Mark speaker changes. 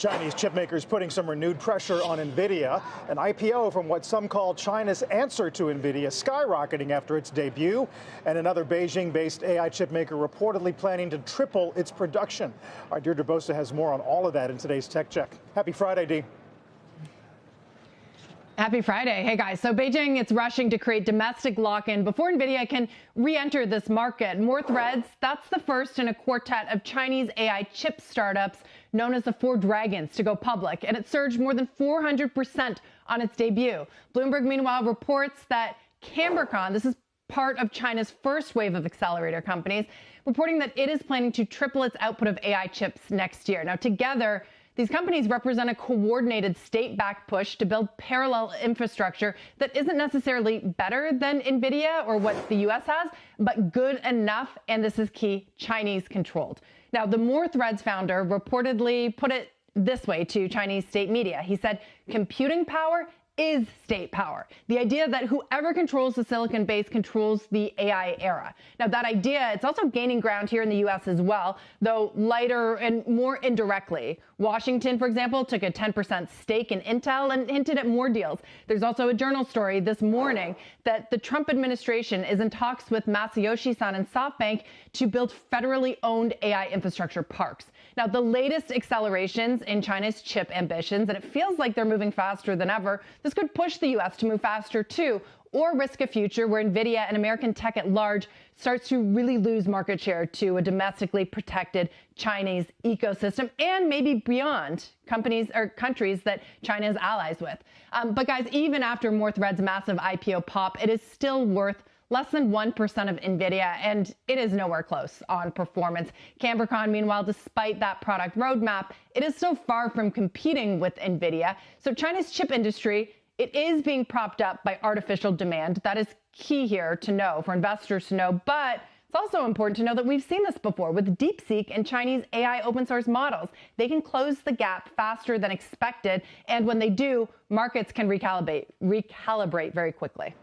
Speaker 1: Chinese chipmakers putting some renewed pressure on Nvidia. An IPO from what some call China's answer to Nvidia skyrocketing after its debut. And another Beijing-based AI chipmaker reportedly planning to triple its production. Our Deirdre Bosa has more on all of that in today's Tech Check. Happy Friday, Dee.
Speaker 2: Happy Friday. Hey guys, so Beijing, it's rushing to create domestic lock-in before Nvidia can re-enter this market. More Threads, that's the first in a quartet of Chinese AI chip startups known as the Four Dragons to go public, and it surged more than 400% on its debut. Bloomberg, meanwhile, reports that Cambricon, this is part of China's first wave of accelerator companies, reporting that it is planning to triple its output of AI chips next year. Now, together, these companies represent a coordinated state-backed push to build parallel infrastructure that isn't necessarily better than Nvidia or what the U.S. has, but good enough, and this is key, Chinese-controlled. Now, the More Threads founder reportedly put it this way to Chinese state media. He said, computing power is state power. The idea that whoever controls the silicon base controls the AI era. Now, that idea, it's also gaining ground here in the U.S. as well, though lighter and more indirectly. Washington, for example, took a 10% stake in Intel and hinted at more deals. There's also a journal story this morning that the Trump administration is in talks with Masayoshi Son and SoftBank to build federally owned AI infrastructure parks. Now, the latest accelerations in China's chip ambitions, and it feels like they're moving faster than ever. This could push the U.S. to move faster, too, or risk a future where Nvidia and American tech at large starts to really lose market share to a domestically protected Chinese ecosystem and maybe beyond companies or countries that China is allies with. But guys, even after More Threads' massive IPO pop, it is still worth less than 1% of Nvidia, and it is nowhere close on performance. Cambricon, meanwhile, despite that product roadmap, it is still far from competing with Nvidia. So China's chip industry, it is being propped up by artificial demand. That is key here to know, for investors to know, but it's also important to know that we've seen this before with DeepSeek and Chinese AI open source models. They can close the gap faster than expected, and when they do, markets can recalibrate very quickly.